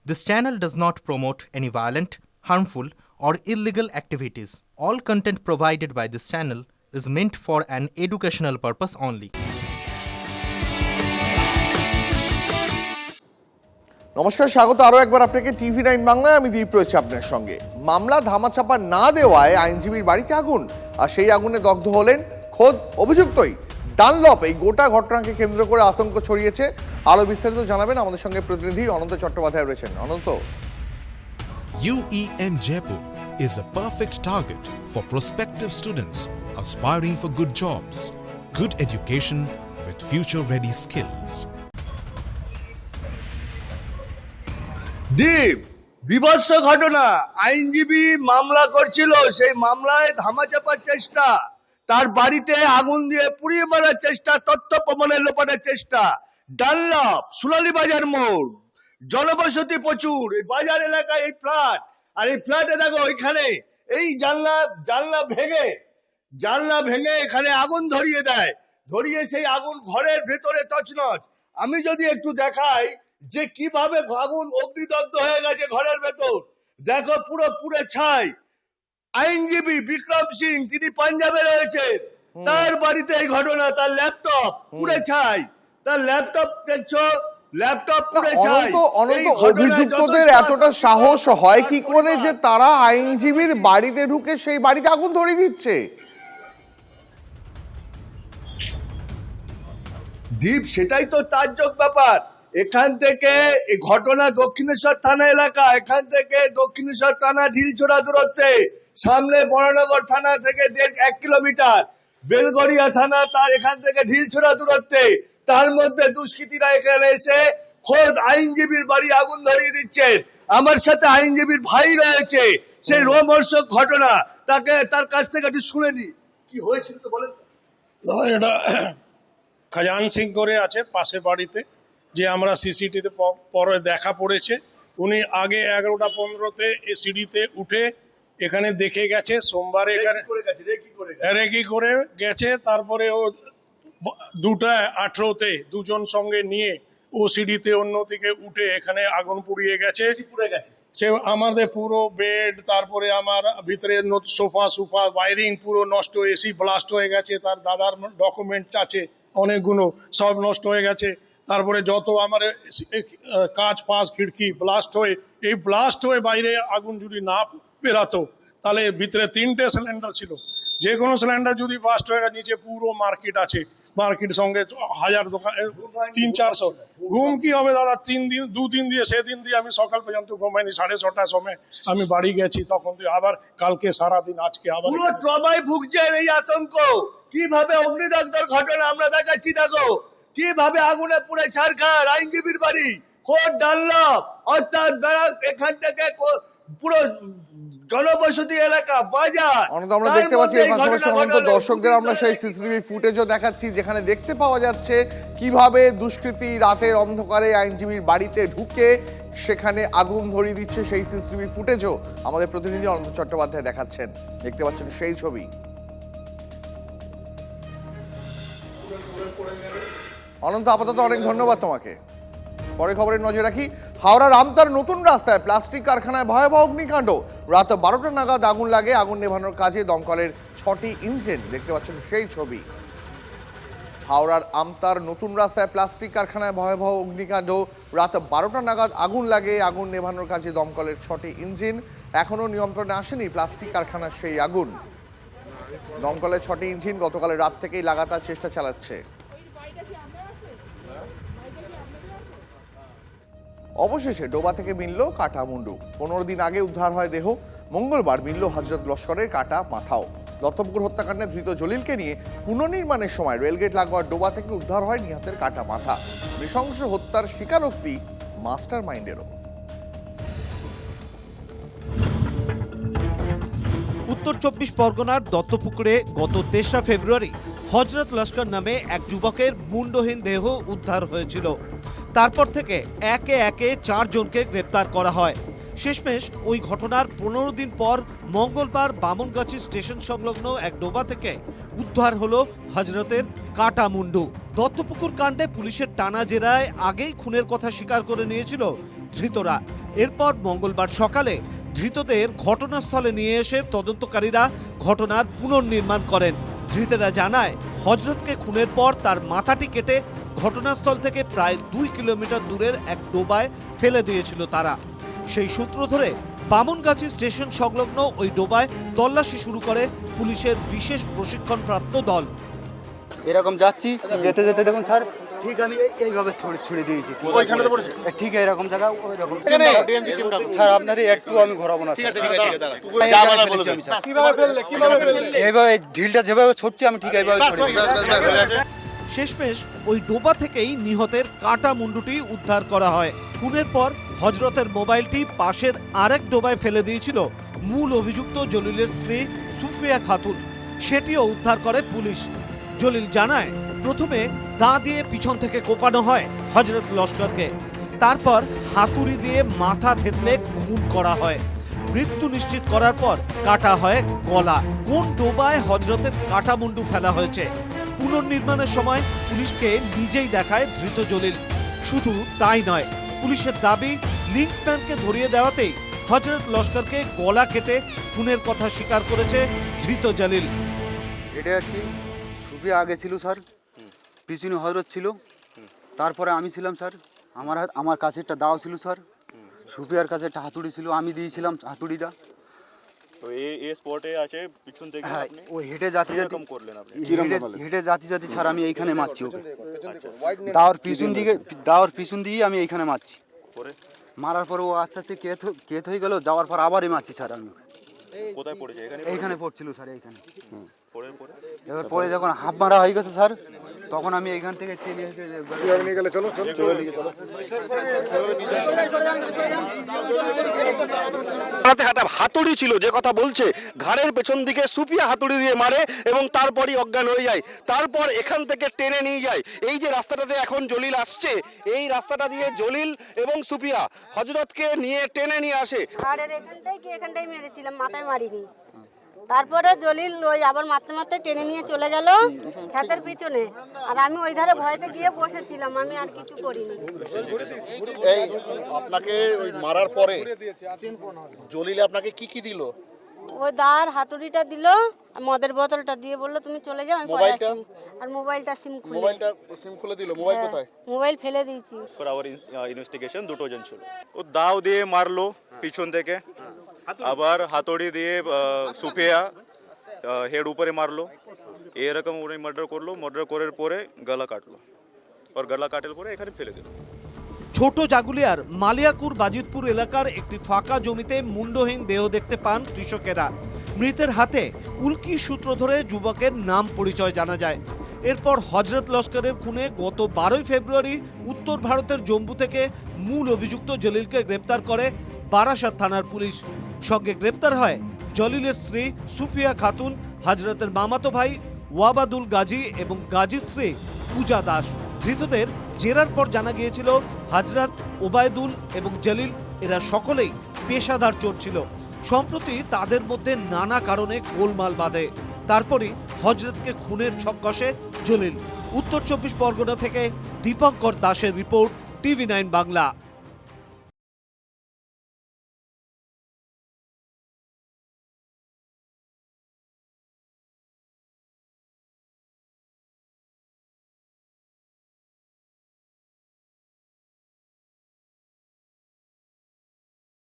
This channel does not promote any violent, harmful, or illegal activities. All content provided by this channel is meant for an educational purpose only. নমস্কার, স্বাগত আরও একবার আপনাকে TV9 বাংলায়। আমি দীপ রয়েছি আপনার সঙ্গে। মামলা ধামাচাপা না দেওয়ায় আইনজীবীর বাড়িতে আগুন, আর সেই আগুনে দগ্ধ হলেন খোদ অভিযুক্তই। ডানলপ এই গোটা ঘটনাকে কেন্দ্র করে আতঙ্ক ছড়িয়েছে। আরও বিস্তারিত জানাবেন আমাদের সঙ্গে প্রতিনিধি অনন্ত চট্টোপাধ্যায় রয়েছেন। অনন্ত। UEM Jaipur is a perfect target for prospective students aspiring for good jobs, good education with future-ready skills. দীপ, বিভৎস ঘটনা। আইনজীবী মামলা করছিল, সেই মামলায় ধামাচাপার চেষ্টা, তার বাড়িতে আগুন দিয়ে পুড়িয়ে মারার চেষ্টা, তথ্য প্রমাণের লোপানোর চেষ্টা। ডানলপ, সুলালি বাজার মোড়, জনবসতি প্রচুর, এই বাজার এলাকায় এই ফ্ল্যাট, আর এই ফ্ল্যাটে দেখো এখানে এই জানলা ভেঙে এখানে আগুন ধরিয়ে দেয়, ধরিয়ে সেই আগুন ঘরের ভেতরে তছনছ। আমি যদি একটু দেখাই যে কিভাবে আগুন অগ্নিদগ্ধ হয়ে গেছে ঘরের ভেতর, দেখো পুরো পুড়ে ছাই। আইনজীবী বিক্রম সিং, তিনি পাঞ্জাবে রয়েছেন, তার বাড়িতে এই ঘটনা, তার ল্যাপটপ পুড়ে ছাই, তার ল্যাপটপ দেখছো, ল্যাপটপ পুড়ে ছাই। অনন্ত, অভিযুক্তদের এতটা সাহস হয় কি করে যে তারা আইনজীবীর বাড়িতে ঢুকে সেই বাড়িতে আগুন ধরিয়ে দিচ্ছে? দীপ, সেটাই তো তাজ্জব ব্যাপার। এখান থেকে এই ঘটনা দক্ষিণেশ্বর থানা এলাকা, এখান থেকে দক্ষিণেশ্বর থানা ঢিলছোড়া দূরত্বে, সামনে বড়নগর থানা থেকে 1 কিলোমিটার, বেলগড়িয়া থানা তার এখান থেকে ঢিলছোড়া দূরত্বে। তার মধ্যে দুষ্কৃতীরা এখানে এসে খোদ আইনজীবীর বাড়ি আগুন ধরিয়ে দিচ্ছেন। আমার সাথে আইনজীবীর ভাই রয়েছে, সেই রোমহর্ষক ঘটনা, তার কাছ থেকে একটু শুনে নি কি হয়েছিল তো বলেন। এটা খাজান সিং করে আছে পাশে বাড়িতে, যে আমরা সিসিটিভিতে পরে দেখা পড়েছে। উনি আগে 11টা 15-তে এই সিঁড়িতে উঠে এখানে দেখে গেছে, সোমবারে এখানে রেকি করে গেছে। তারপরে ও 2টা 18-তে দুজন সঙ্গে নিয়ে ও সিঁড়িতে অন্যদিকে উঠে এখানে আগুন পুড়িয়ে গেছে। সে আমাদের পুরো বেড, তারপরে আমার ভিতরে সোফা ওয়ারিং পুরো নষ্ট, এসি ব্লাস্ট হয়ে গেছে, তার দাদার ডকুমেন্টস আছে অনেকগুলো, সব নষ্ট হয়ে গেছে। তারপরে যত আমার কাঁচ ফাঁস খিড়কি ব্লাস্ট হয়ে বাইরে আগুন যদি না বেরাতো, তাহলে ভিতরে 3টে সিলিন্ডার ছিল, যে কোনো সিলিন্ডার যদি ব্লাস্ট হয়ে গেছে। নিচে পুরো মার্কেট আছে, মার্কেট সঙ্গে 1000 দোকান, 300-400। ঘুম কি হবে দাদা, 2 দিন দিয়ে সেদিন দিয়ে আমি সকাল পর্যন্ত ঘুমাইনি। 6:30টার সময় আমি বাড়ি গেছি, তখন আবার কালকে সারাদিন, আজকে আবার পুরো ট্রমায় ভুগছেন। এই আতঙ্ক কিভাবে অগ্নিদগ্ধের ঘটনা আমরা দেখাচ্ছি, দেখো কিভাবে আগুনে পুড়ে ছারখার আইনজীবীর বাড়ি, খোদ ডানলপ, অর্থাৎ এখান থেকে পুরো জনবসতি এলাকা, বাজার। আমরা দেখতে পাচ্ছি এর পাশাপাশি অনন্ত দর্শকদের আমরা সেই সিসিটিভি ফুটেজও দেখাচ্ছি, যেখানে দেখতে পাওয়া যাচ্ছে কিভাবে দুষ্কৃতী রাতের অন্ধকারে আইনজীবীর বাড়িতে ঢুকে সেখানে আগুন ধরিয়ে দিচ্ছে। সেই সিসিটিভি ফুটেজও আমাদের প্রতিনিধি অনন্ত চট্টোপাধ্যায় দেখাচ্ছেন। দেখতে পাচ্ছেন সেই ছবি। অনন্ত, আপাতত অনেক ধন্যবাদ তোমাকে। পরে খবরের নজর রাখি। হাওড়ার আমতার নতুন রাস্তায় প্লাস্টিক কারখানায় ভয়াবহ অগ্নিকাণ্ড। রাত 12টা নাগাদ আগুন লাগে। আগুন নেভানোর কাজে দমকলের 6টি ইঞ্জিন। দেখতে পাচ্ছেন সেই ছবি। হাওড়ার আমতার নতুন রাস্তায় প্লাস্টিক কারখানায় ভয়াবহ অগ্নিকাণ্ড। রাত 12টা নাগাদ আগুন লাগে। আগুন নেভানোর কাজে দমকলের 6টি ইঞ্জিন। এখনও নিয়ন্ত্রণে আসেনি প্লাস্টিক কারখানার সেই আগুন। দমকলের 6টি ইঞ্জিন গতকাল রাত থেকেই লাগাতার চেষ্টা চালাচ্ছে। অবশেষে ডোবা থেকে মিলল কাটা মুন্ডু। 15 দিন আগে উদ্ধার হয় দেহ। মঙ্গলবার মিলল হযরত লস্করের কাটা মাথাও। দত্তপুকুর হত্যাকাণ্ডে ধৃত জলিলকে নিয়ে পুনর্নির্মাণের সময় রেলগেট লাগোয়া ডোবা থেকে উদ্ধার হয় নিহতের কাটা মাথা। নৃশংস হত্যার স্বীকারোক্তি মাস্টার মাইন্ডেরও। উত্তর 24 পরগনার দত্তপুকুরে গত 3রা ফেব্রুয়ারি হযরত লস্কর নামে এক যুবকের মুন্ডহীন দেহ উদ্ধার হয়েছিল। তারপর থেকে একে একে 4 জনকে গ্রেপ্তার করা হয়। শেষমেশ ওই ঘটনার 15 দিন পর মঙ্গলবার বামনগাছি স্টেশন সংলগ্ন এক ডোবা থেকে উদ্ধার হলো হযরতের কাটা মুন্ডু। দত্তপুকুর কাণ্ডে পুলিশের টানা জেরায় আগেই খুনের কথা স্বীকার করে নিয়েছিল ধৃতরা। এরপর মঙ্গলবার সকালে ধৃতদের ঘটনাস্থলে নিয়ে এসে তদন্তকারীরা ঘটনার পুনর্নির্মাণ করেন। ধৃতেরা জানায় হযরতকে খুনের পর তার মাথাটি কেটে ঘটনাস্থল থেকে প্রায় 2 কিলোমিটার দূরের এক ডোবায় ফেলে দিয়েছিল তারা। সেই সূত্র ধরে বামনগাছি স্টেশন সংলগ্ন ওই ডোবায় তল্লাশি শুরু করে পুলিশের বিশেষ প্রশিক্ষণপ্রাপ্ত দল। এরকম যাচ্ছি, যেতে যেতে দেখুন স্যার ঠিক আমি এইভাবে ছুড়ে দিয়েছি, ঠিক এরকম জায়গা ওইরকম। স্যার আপনার একটু আমি ঘোরাবো না, এইভাবে ঢিলটা যেভাবে ছুটছি আমি ঠিক এইভাবে। শেষমেশ ওই ডোবা থেকেই নিহতের কাটা মুন্ডুটি উদ্ধার করা হয়। খুনের পর হযরতের মোবাইলটি পাশের আরেক ডোবায় ফেলে দিয়েছিল মূল অভিযুক্ত জলিলের স্ত্রী সুফিয়া খাতুন, সেটিও উদ্ধার করে পুলিশ। জলিল জানায় প্রথমে দা দিয়ে পিছন থেকে কোপানো হয় হযরত লস্করকে, তারপর হাতুড়ি দিয়ে মাথা থেতলে খুন করা হয়। মৃত্যু নিশ্চিত করার পর কাটা হয় গলা। কোন ডোবায় হযরতের কাটা মুন্ডু ফেলা হয়েছে পুনর্নির্মাণের সময় পুলিশকে নিজেই দেখায় ধৃত জলিল। শুধু তাই নয়, পুলিশের দাবি লিঙ্কম্যানকে ধরিয়ে দেওয়াতেই হযরত লস্করকে গলা কেটে খুনের কথা স্বীকার করেছে ধৃত জলিল। এটা কি সুফিয়া আগে ছিল স্যার, পিছনে হযরত ছিল, তারপরে আমি ছিলাম স্যার। আমার কাছে একটা দাও ছিল স্যার, সুফিয়ার কাছে একটা হাতুড়ি ছিল, আমি দিয়েছিলাম হাতুড়িটা। তো এই স্পটে আছে পিছন থেকে হ্যাঁ, আপনি ওই হেঁটে জাতি এরকম করলেন আপনি? হেঁটে জাতি স্যার আমি এইখানে মারছি ওকে, দাওয়ার পিছন দিয়ে আমি এইখানে মারছি। পরে মারার পর ও আস্তে আস্তে কেত হয়ে গেল, যাওয়ার পর আবারই মারছি স্যার আমি ওকে। কোথায় পড়েছে? এখানে এইখানে পড়ছিল স্যার, এইখানে। পরে এবার পরে যখন হাফ মারা হয়ে গেছে স্যার, তখন আমি এইখান থেকে টেনে নিয়ে গেলে চলো। হাতুড়ি ছিল যে কথা বলছে, ঘাড়ের পেছন দিকে সুফিয়া হাতুড়ি দিয়ে মারে এবং তারপরই অজ্ঞান হয়ে যায়। তারপর এখান থেকে টেনে নিয়ে যায়। এই যে রাস্তাটাতে এখন জলিল আসছে, এই রাস্তাটা দিয়ে জলিল এবং সুফিয়া হযরতকে নিয়ে টেনে নিয়ে আসে। ঘাড়ের এখানটাই মেরেছিলাম, মাথায় মারিনি। তারপরে জলিল ওই আবার মারতে মারতে টেনে নিয়ে চলে গেল ক্ষেতের পিছনে, আর আমি ওই ধারে ভয়তে গিয়ে বসেছিলাম, আমি আর কিছু করিনি। এই আপনাকে ওই মারার পরে জলিল আপনাকে কি কি দিল? ওই দাঁড় হাতুড়িটা দিল, আর মদের বোতলটা দিয়ে বললো তুমি চলে যাও, আমি পরে আসি। আর মোবাইলটা সিম খুলে দিল। মোবাইল কোথায়? মোবাইল ফেলে দিয়েছি। পর আওয়ার ইনভেস্টিগেশন দুটো জন ছিল। ও দাও দিয়ে মারলো পিছন থেকে, আবার হাতুড়ি দিয়ে সুফিয়া হেড উপরে মারলো, এরকম উনি মার্ডার করলো। মার্ডার করার পরে গলা কাটলো, আর গলা কাটার পরে এখানে ফেলে দিল। ছোট জাগুলিয়ার মালিয়াকুর বাজিতপুর এলাকার একটি ফাঁকা জমিতে মুন্ডহীন দেহ দেখতে পান কৃষকেরা। মৃতের হাতে উল্কি সূত্র ধরে যুবকের নাম পরিচয় জানা যায়। এরপর হযরত লস্করের খুনে গত 12 ফেব্রুয়ারি উত্তর ভারতের জম্মু থেকে মূল অভিযুক্ত জলিলকে গ্রেপ্তার করে বারাসাত থানার পুলিশ। সঙ্গে গ্রেপ্তার হয় জলিলের স্ত্রী সুফিয়া খাতুন, হযরতের মামাতো ভাই ওয়াবাদুল গাজী এবং গাজীর স্ত্রী পূজা দাস। ধৃতদের জেরার পর জানা গিয়েছিল হযরত, ওবায়দুল এবং জলিল এরা সকলেই পেশাদার চোর ছিল। সম্প্রতি তাদের মধ্যে নানা কারণে গোলমাল বাঁধে, তারপরই হযরতকে খুনের ছক কষে জলিল। উত্তর 24 পরগনা থেকে দীপঙ্কর দাসের রিপোর্ট, TV9 বাংলা।